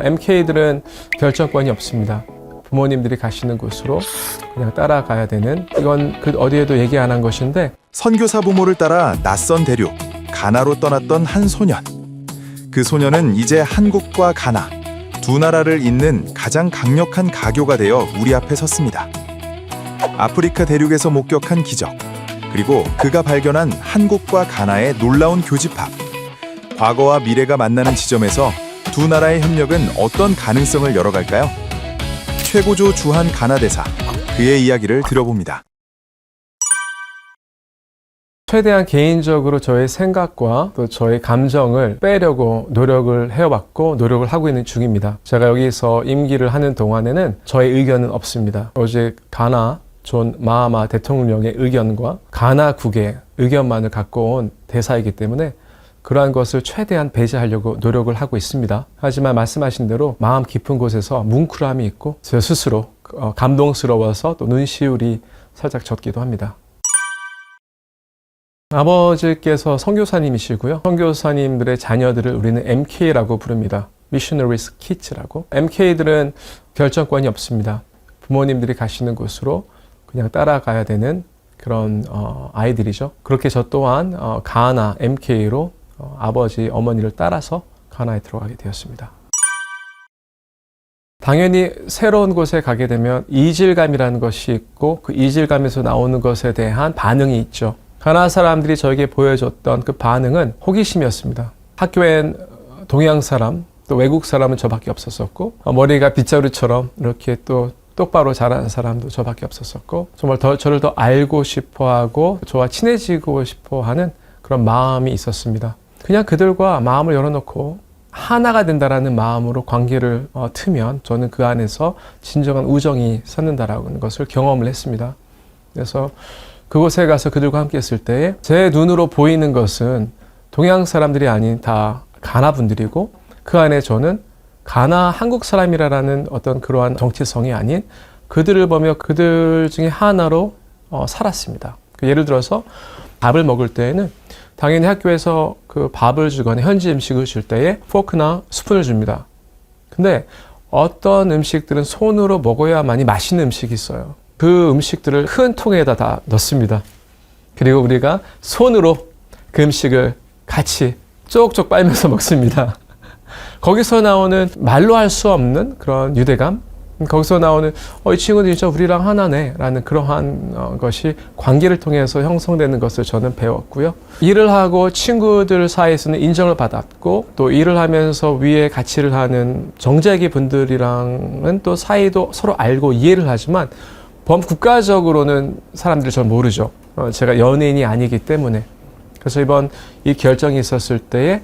MK들은 결정권이 없습니다. 부모님들이 가시는 곳으로 그냥 따라가야 되는, 이건 그 어디에도 얘기 안 한 것인데, 선교사 부모를 따라 낯선 대륙 가나로 떠났던 한 소년. 그 소년은 이제 한국과 가나 두 나라를 잇는 가장 강력한 가교가 되어 우리 앞에 섰습니다. 아프리카 대륙에서 목격한 기적, 그리고 그가 발견한 한국과 가나의 놀라운 교집합. 과거와 미래가 만나는 지점에서 두 나라의 협력은 어떤 가능성을 열어갈까요? 최고조 주한 가나 대사, 그의 이야기를 들어봅니다. 최대한 개인적으로 저의 생각과 또 저의 감정을 빼려고 노력을 해왔고 노력을 하고 있는 중입니다. 제가 여기서 임기를 하는 동안에는 저의 의견은 없습니다. 오직 가나 존 마하마 대통령의 의견과 가나국의 의견만을 갖고 온 대사이기 때문에 그러한 것을 최대한 배제하려고 노력을 하고 있습니다. 하지만 말씀하신 대로 마음 깊은 곳에서 뭉클함이 있고 저 스스로 감동스러워서 또 눈시울이 살짝 젖기도 합니다. 아버지께서 선교사님이시고요. 선교사님들의 자녀들을 우리는 MK라고 부릅니다. Missionaries Kids라고. MK들은 결정권이 없습니다. 부모님들이 가시는 곳으로 그냥 따라가야 되는 그런 아이들이죠. 그렇게 저 또한 가나 MK로 아버지, 어머니를 따라서 가나에 들어가게 되었습니다. 당연히 새로운 곳에 가게 되면 이질감이라는 것이 있고 그 이질감에서 나오는 것에 대한 반응이 있죠. 가나 사람들이 저에게 보여줬던 그 반응은 호기심이었습니다. 학교엔 동양 사람, 또 외국 사람은 저밖에 없었었고 머리가 빗자루처럼 이렇게 또 똑바로 자라는 사람도 저밖에 없었었고 정말 저를 더 알고 싶어하고 저와 친해지고 싶어하는 그런 마음이 있었습니다. 그냥 그들과 마음을 열어놓고 하나가 된다라는 마음으로 관계를 트면 저는 그 안에서 진정한 우정이 솟는다라는 것을 경험을 했습니다. 그래서 그곳에 가서 그들과 함께 있을 때에 제 눈으로 보이는 것은 동양 사람들이 아닌 다 가나 분들이고 그 안에 저는 가나 한국 사람이라는 어떤 그러한 정체성이 아닌 그들을 보며 그들 중에 하나로 살았습니다. 예를 들어서 밥을 먹을 때에는 당연히 학교에서 그 밥을 주거나 현지 음식을 줄 때에 포크나 스푼을 줍니다. 근데 어떤 음식들은 손으로 먹어야만이 맛있는 음식이 있어요. 그 음식들을 큰 통에다 다 넣습니다. 그리고 우리가 손으로 그 음식을 같이 쪽쪽 빨면서 먹습니다. 거기서 나오는 말로 할 수 없는 그런 유대감, 거기서 나오는 이 친구는 진짜 우리랑 하나네 라는 그러한 것이 관계를 통해서 형성되는 것을 저는 배웠고요. 일을 하고 친구들 사이에서는 인정을 받았고 또 일을 하면서 위에 같이 일을 하는 정재기 분들이랑은 또 사이도 서로 알고 이해를 하지만 범국가적으로는 사람들이 잘 모르죠. 제가 연예인이 아니기 때문에. 그래서 이번 이 결정이 있었을 때에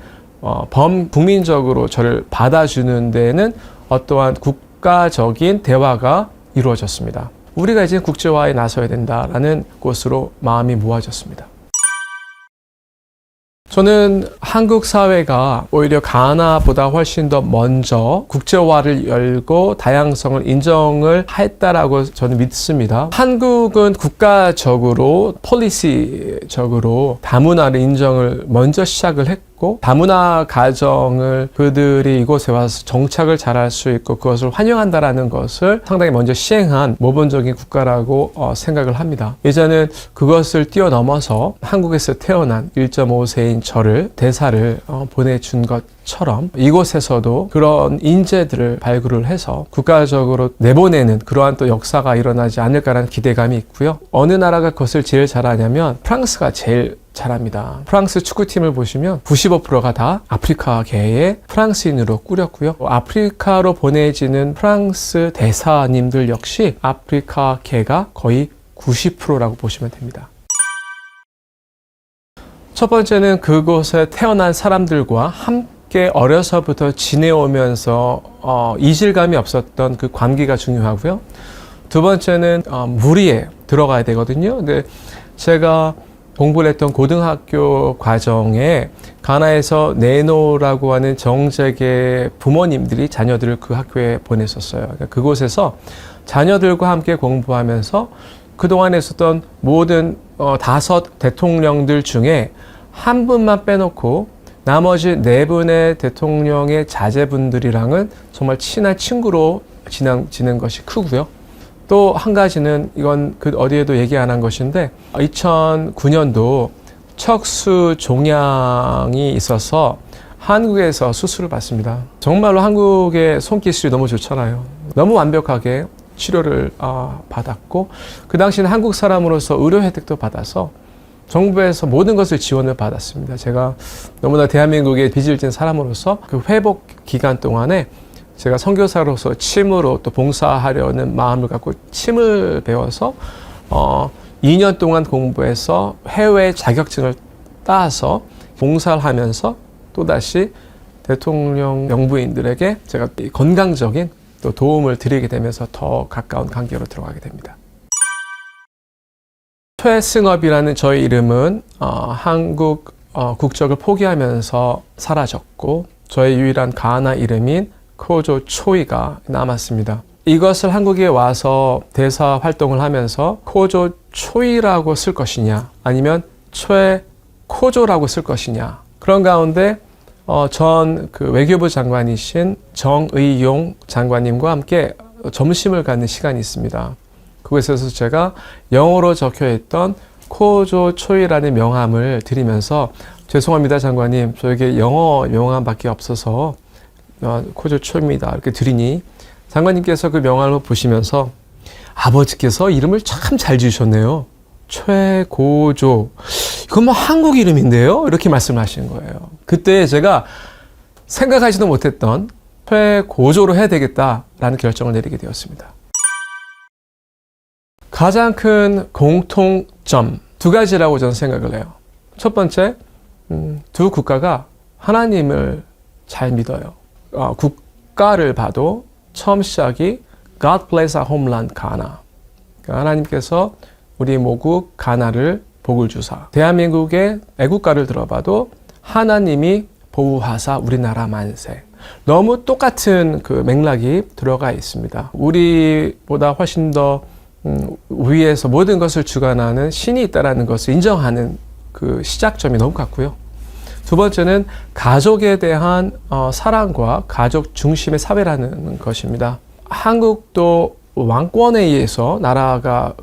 범국민적으로 저를 받아주는 데에는 어떠한 국가적인 대화가 이루어졌습니다. 우리가 이제 국제화에 나서야 된다라는 곳으로 마음이 모아졌습니다. 저는 한국 사회가 오히려 가나보다 훨씬 더 먼저 국제화를 열고 다양성을 인정을 했다라고 저는 믿습니다. 한국은 국가적으로 폴리시적으로 다문화를 인정을 먼저 시작을 했고 다문화 가정을 그들이 이곳에 와서 정착을 잘할 수 있고 그것을 환영한다라는 것을 상당히 먼저 시행한 모범적인 국가라고 생각을 합니다. 이제는 그것을 뛰어넘어서 한국에서 태어난 1.5세인 저를 대사를 보내준 것처럼 이곳에서도 그런 인재들을 발굴을 해서 국가적으로 내보내는 그러한 또 역사가 일어나지 않을까라는 기대감이 있고요. 어느 나라가 그것을 제일 잘하냐면 프랑스가 제일 잘합니다. 프랑스 축구팀을 보시면 95%가 다 아프리카계의 프랑스인으로 꾸렸고요. 아프리카로 보내지는 프랑스 대사님들 역시 아프리카계가 거의 90%라고 보시면 됩니다. 첫 번째는 그곳에 태어난 사람들과 함께 어려서부터 지내오면서 이질감이 없었던 그 관계가 중요하고요. 두 번째는 무리에 들어가야 되거든요. 근데 제가 공부를 했던 고등학교 과정에 가나에서 네노라고 하는 정재계 부모님들이 자녀들을 그 학교에 보냈었어요. 그러니까 그곳에서 자녀들과 함께 공부하면서 그동안에 있었던 모든 5 대통령들 중에 한 분만 빼놓고 나머지 4분의 대통령의 자제분들이랑은 정말 친한 친구로 지낸 것이 크고요. 또 한 가지는 이건 그 어디에도 얘기 안 한 것인데 2009년도 척수 종양이 있어서 한국에서 수술을 받습니다. 정말로 한국의 손기술이 너무 좋잖아요. 너무 완벽하게 치료를 받았고 그 당시는 한국 사람으로서 의료 혜택도 받아서 정부에서 모든 것을 지원을 받았습니다. 제가 너무나 대한민국에 빚을 진 사람으로서 그 회복 기간 동안에 제가 선교사로서 침으로 또 봉사하려는 마음을 갖고 침을 배워서 2년 동안 공부해서 해외 자격증을 따서 봉사를 하면서 또다시 대통령 영부인들에게 제가 건강적인 또 도움을 드리게 되면서 더 가까운 관계로 들어가게 됩니다. 최승업이라는 저의 이름은 한국 국적을 포기하면서 사라졌고 저의 유일한 가나 이름인 코조 초이가 남았습니다. 이것을 한국에 와서 대사 활동을 하면서 코조 초이라고 쓸 것이냐 아니면 최코조라고 쓸 것이냐 그런 가운데 전 그 외교부 장관이신 정의용 장관님과 함께 점심을 갖는 시간이 있습니다. 그곳에서 제가 영어로 적혀있던 코조 초이라는 명함을 드리면서 죄송합니다 장관님 저에게 영어 명함밖에 없어서 코조 초이입니다 이렇게 드리니 장관님께서 그 명함을 보시면서 아버지께서 이름을 참 잘 지으셨네요. 최고조 이건 뭐 한국 이름인데요? 이렇게 말씀하시는 거예요. 그때 제가 생각하지도 못했던 최고조로 해야 되겠다라는 결정을 내리게 되었습니다. 가장 큰 공통점 2가지라고 저는 생각을 해요. 첫 번째, 두 국가가 하나님을 잘 믿어요. 국가를 봐도 처음 시작이 God bless our homeland, Ghana. 그러니까 하나님께서 우리 모국 가나를 복을 주사. 대한민국의 애국가를 들어봐도 하나님이 보호하사 우리나라 만세. 너무 똑같은 그 맥락이 들어가 있습니다. 우리보다 훨씬 더 위에서 모든 것을 주관하는 신이 있다는 것을 인정하는 그 시작점이 너무 같고요. 두 번째는 가족에 대한 사랑과 가족 중심의 사회라는 것입니다. 한국도 왕권에 의해서 나라가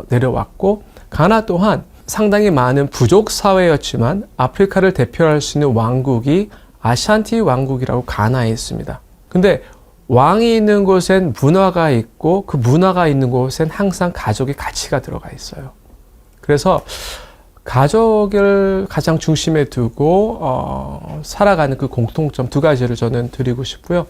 내려왔고 가나 또한 상당히 많은 부족 사회였지만 아프리카를 대표할 수 있는 왕국이 아샨티 왕국이라고 가나에 있습니다. 근데 왕이 있는 곳엔 문화가 있고 그 문화가 있는 곳엔 항상 가족의 가치가 들어가 있어요. 그래서 가족을 가장 중심에 두고 살아가는 그 공통점 2가지를 저는 드리고 싶고요.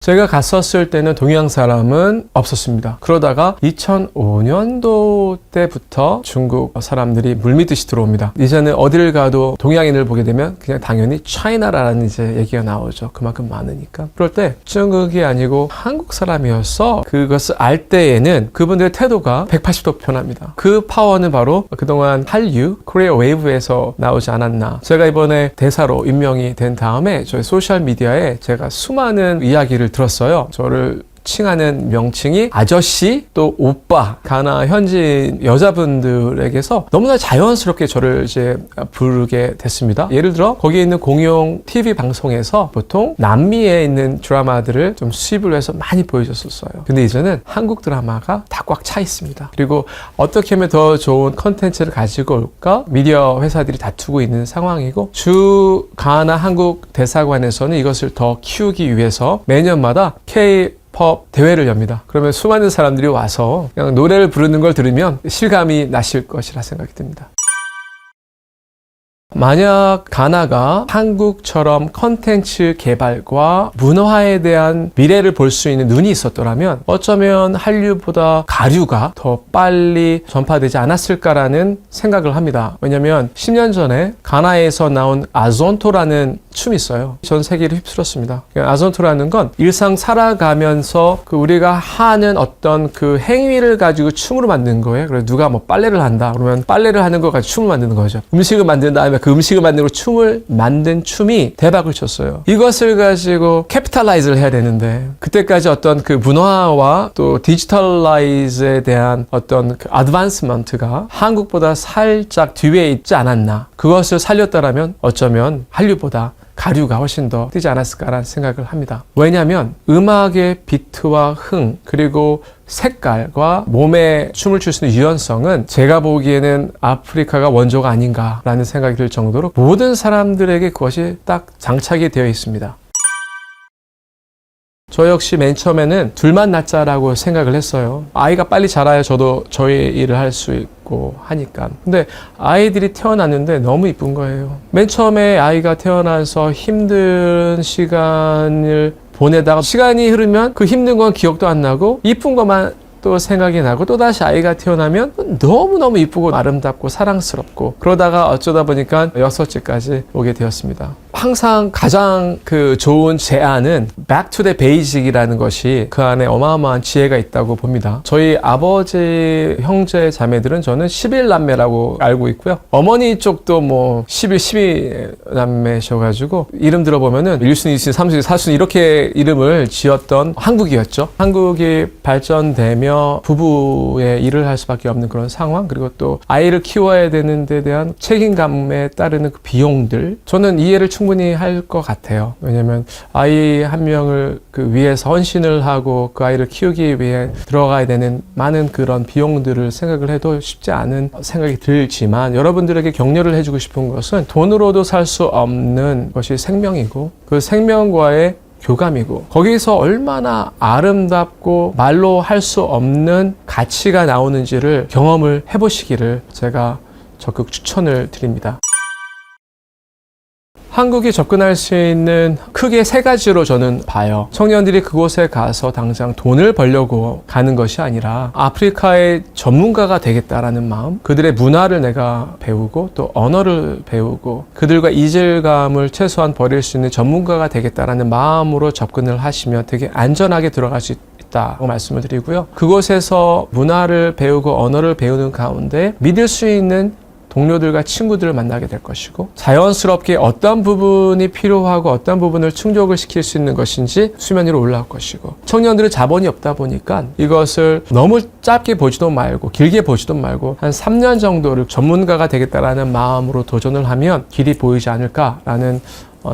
제가 갔었을 때는 동양 사람은 없었습니다. 그러다가 2005년도 때부터 중국 사람들이 물밀듯이 들어옵니다. 이제는 어디를 가도 동양인을 보게 되면 그냥 당연히 차이나라는 이제 얘기가 나오죠. 그만큼 많으니까. 그럴 때 중국이 아니고 한국 사람이어서 그것을 알 때에는 그분들의 태도가 180도 변합니다. 그 파워는 바로 그동안 한류, 코리아 웨이브에서 나오지 않았나. 제가 이번에 대사로 임명이 된 다음에 저희 소셜미디어에 제가 수많은 이야기를 들었어요. 저를 칭하는 명칭이 아저씨 또 오빠 가나 현지인 여자분들에게서 너무나 자연스럽게 저를 이제 부르게 됐습니다. 예를 들어 거기에 있는 공용 TV 방송에서 보통 남미에 있는 드라마들을 좀 수입을 해서 많이 보여줬었어요. 근데 이제는 한국 드라마가 다 꽉 차 있습니다. 그리고 어떻게 하면 더 좋은 컨텐츠를 가지고 올까 미디어 회사들이 다투고 있는 상황이고 주 가나 한국 대사관에서는 이것을 더 키우기 위해서 매년마다 K-팝 대회를 엽니다. 그러면 수많은 사람들이 와서 그냥 노래를 부르는 걸 들으면 실감이 나실 것이라 생각이 듭니다. 만약 가나가 한국처럼 컨텐츠 개발과 문화에 대한 미래를 볼 수 있는 눈이 있었더라면 어쩌면 한류보다 가류가 더 빨리 전파되지 않았을까라는 생각을 합니다. 왜냐하면 10년 전에 가나에서 나온 아존토라는 춤이 있어요. 전 세계를 휩쓸었습니다. 아존토라는 건 일상 살아가면서 그 우리가 하는 어떤 그 행위를 가지고 춤으로 만든 거예요. 그래서 누가 뭐 빨래를 한다 그러면 빨래를 하는 거 가지고 춤을 만드는 거죠. 음식을 만든 다음에 그 음식을 만들고 춤을 만든 춤이 대박을 쳤어요. 이것을 가지고 캐피탈라이즈를 해야 되는데 그때까지 어떤 그 문화와 또 디지털라이즈에 대한 어떤 그 어드밴스먼트가 한국보다 살짝 뒤에 있지 않았나. 그것을 살렸다라면 어쩌면 한류보다 가류가 훨씬 더 뜨지 않았을까라는 생각을 합니다. 왜냐하면 음악의 비트와 흥 그리고 색깔과 몸에 춤을 출 수 있는 유연성은 제가 보기에는 아프리카가 원조가 아닌가라는 생각이 들 정도로 모든 사람들에게 그것이 딱 장착이 되어 있습니다. 저 역시 맨 처음에는 둘만 낳자라고 생각을 했어요. 아이가 빨리 자라야 저도 저의 일을 할 수 있고 하니까. 근데 아이들이 태어났는데 너무 이쁜 거예요. 맨 처음에 아이가 태어나서 힘든 시간을 보내다가 시간이 흐르면 그 힘든 건 기억도 안 나고 이쁜 것만 또 생각이 나고 또다시 아이가 태어나면 너무너무 이쁘고 아름답고 사랑스럽고 그러다가 어쩌다 보니까 6째까지 오게 되었습니다. 항상 가장 그 좋은 제안은 Back to the Basic이라는 것이 그 안에 어마어마한 지혜가 있다고 봅니다. 저희 아버지 형제 자매들은 저는 11남매라고 알고 있고요. 어머니 쪽도 뭐 12남매셔가지고 이름 들어보면은 1순위, 2순위, 3순위, 4순위 이렇게 이름을 지었던 한국이었죠. 한국이 발전되며 부부의 일을 할 수밖에 없는 그런 상황 그리고 또 아이를 키워야 되는 데 대한 책임감에 따르는 그 비용들 저는 이해를 충분히 할 것 같아요. 왜냐하면 아이 한 명을 그 위해서 헌신을 하고 그 아이를 키우기 위해 들어가야 되는 많은 그런 비용들을 생각을 해도 쉽지 않은 생각이 들지만 여러분들에게 격려를 해주고 싶은 것은 돈으로도 살 수 없는 것이 생명이고 그 생명과의 교감이고 거기서 얼마나 아름답고 말로 할 수 없는 가치가 나오는지를 경험을 해보시기를 제가 적극 추천을 드립니다. 한국이 접근할 수 있는 크게 3가지로 저는 봐요. 청년들이 그곳에 가서 당장 돈을 벌려고 가는 것이 아니라 아프리카의 전문가가 되겠다라는 마음, 그들의 문화를 내가 배우고 또 언어를 배우고 그들과 이질감을 최소한 버릴 수 있는 전문가가 되겠다라는 마음으로 접근을 하시면 되게 안전하게 들어갈 수 있다고 말씀을 드리고요. 그곳에서 문화를 배우고 언어를 배우는 가운데 믿을 수 있는 동료들과 친구들을 만나게 될 것이고 자연스럽게 어떤 부분이 필요하고 어떤 부분을 충족을 시킬 수 있는 것인지 수면 위로 올라올 것이고 청년들은 자본이 없다 보니까 이것을 너무 짧게 보지도 말고 길게 보지도 말고 한 3년 정도를 전문가가 되겠다라는 마음으로 도전을 하면 길이 보이지 않을까라는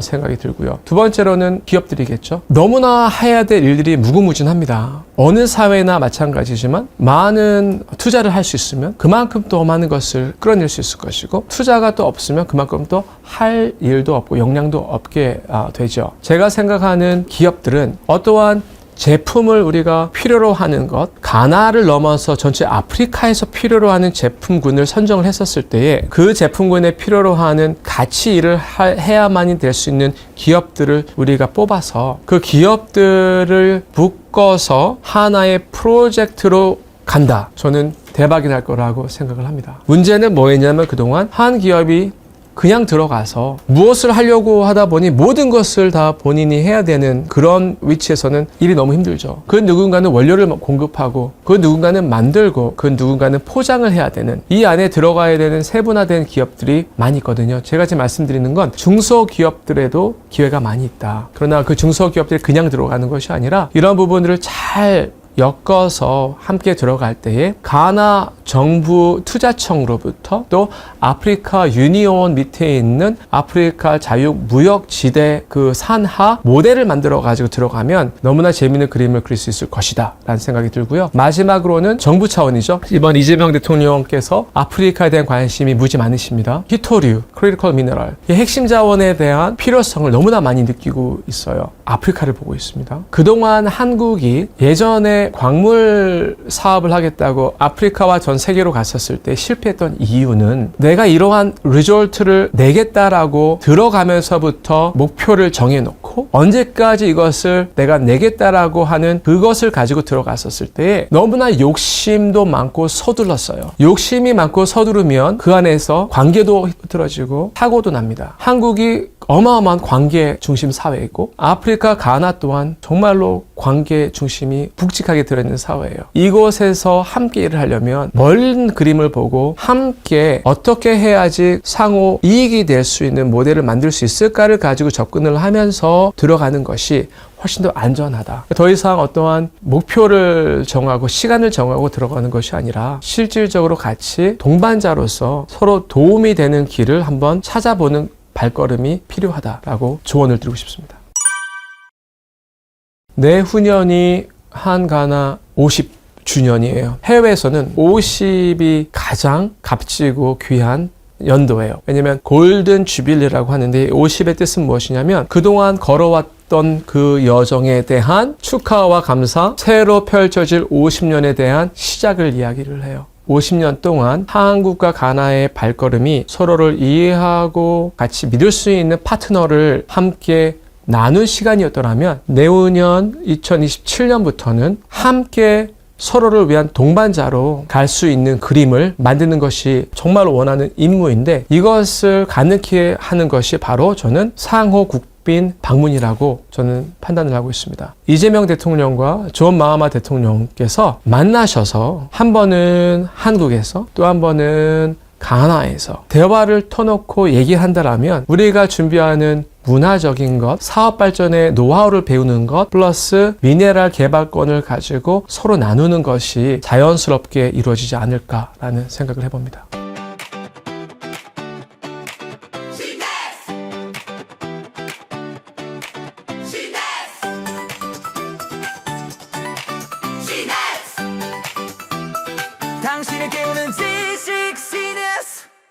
생각이 들고요. 두 번째로는 기업들이겠죠. 너무나 해야 될 일들이 무궁무진합니다. 어느 사회나 마찬가지지만 많은 투자를 할 수 있으면 그만큼 또 많은 것을 끌어낼 수 있을 것이고 투자가 또 없으면 그만큼 또 할 일도 없고 역량도 없게 되죠. 제가 생각하는 기업들은 어떠한 제품을 우리가 필요로 하는 것, 가나를 넘어서 전체 아프리카에서 필요로 하는 제품군을 선정을 했었을 때에 그 제품군에 필요로 하는 가치 일을 해야만이 될 수 있는 기업들을 우리가 뽑아서 그 기업들을 묶어서 하나의 프로젝트로 간다. 저는 대박이 날 거라고 생각을 합니다. 문제는 뭐였냐면 그동안 한 기업이 그냥 들어가서 무엇을 하려고 하다 보니 모든 것을 다 본인이 해야 되는 그런 위치에서는 일이 너무 힘들죠. 그 누군가는 원료를 공급하고 그 누군가는 만들고 그 누군가는 포장을 해야 되는 이 안에 들어가야 되는 세분화된 기업들이 많이 있거든요. 제가 지금 말씀드리는 건 중소기업들에도 기회가 많이 있다. 그러나 그 중소기업들이 그냥 들어가는 것이 아니라 이런 부분들을 잘 엮어서 함께 들어갈 때에 가나 정부 투자청으로부터 또 아프리카 유니온 밑에 있는 아프리카 자유무역지대 그 산하 모델을 만들어 가지고 들어가면 너무나 재미있는 그림을 그릴 수 있을 것이다 라는 생각이 들고요. 마지막으로는 정부 차원이죠. 이번 이재명 대통령께서 아프리카에 대한 관심이 무지 많으십니다. 히토류, 크리티컬 미네랄, 이 핵심 자원에 대한 필요성을 너무나 많이 느끼고 있어요. 아프리카를 보고 있습니다. 그동안 한국이 예전에 광물 사업을 하겠다고 아프리카와 전 세계로 갔었을 때 실패했던 이유는 내가 이러한 리졸트를 내겠다라고 들어가면서부터 목표를 정해놓고 언제까지 이것을 내가 내겠다라고 하는 그것을 가지고 들어갔었을 때 너무나 욕심도 많고 서둘렀어요. 욕심이 많고 서두르면 그 안에서 관계도 흐트러지고 사고도 납니다. 한국이 어마어마한 관계 중심 사회이고 아프리카 가나 또한 정말로 관계 중심이 굵직하게 들어있는 사회예요. 이곳에서 함께 일을 하려면 멀은 그림을 보고 함께 어떻게 해야지 상호 이익이 될 수 있는 모델을 만들 수 있을까를 가지고 접근을 하면서 들어가는 것이 훨씬 더 안전하다. 더 이상 어떠한 목표를 정하고 시간을 정하고 들어가는 것이 아니라 실질적으로 같이 동반자로서 서로 도움이 되는 길을 한번 찾아보는 발걸음이 필요하다라고 조언을 드리고 싶습니다. 내후년이 한가나 50주년이에요. 해외에서는 50이 가장 값지고 귀한 연도예요. 왜냐하면 골든 주빌리라고 하는데 50의 뜻은 무엇이냐면 그동안 걸어왔던 그 여정에 대한 축하와 감사, 새로 펼쳐질 50년에 대한 시작을 이야기를 해요. 50년 동안 한국과 가나의 발걸음이 서로를 이해하고 같이 믿을 수 있는 파트너를 함께 나눈 시간이었더라면 내후년 2027년부터는 함께 서로를 위한 동반자로 갈 수 있는 그림을 만드는 것이 정말 원하는 임무인데 이것을 가능케 하는 것이 바로 저는 상호 국빈 방문이라고 저는 판단을 하고 있습니다. 이재명 대통령과 존 마하마 대통령께서 만나셔서 한 번은 한국에서 또 한 번은 가나에서 대화를 터놓고 얘기한다라면 우리가 준비하는 문화적인 것, 사업 발전의 노하우를 배우는 것, 플러스 미네랄 개발권을 가지고 서로 나누는 것이 자연스럽게 이루어지지 않을까라는 생각을 해봅니다.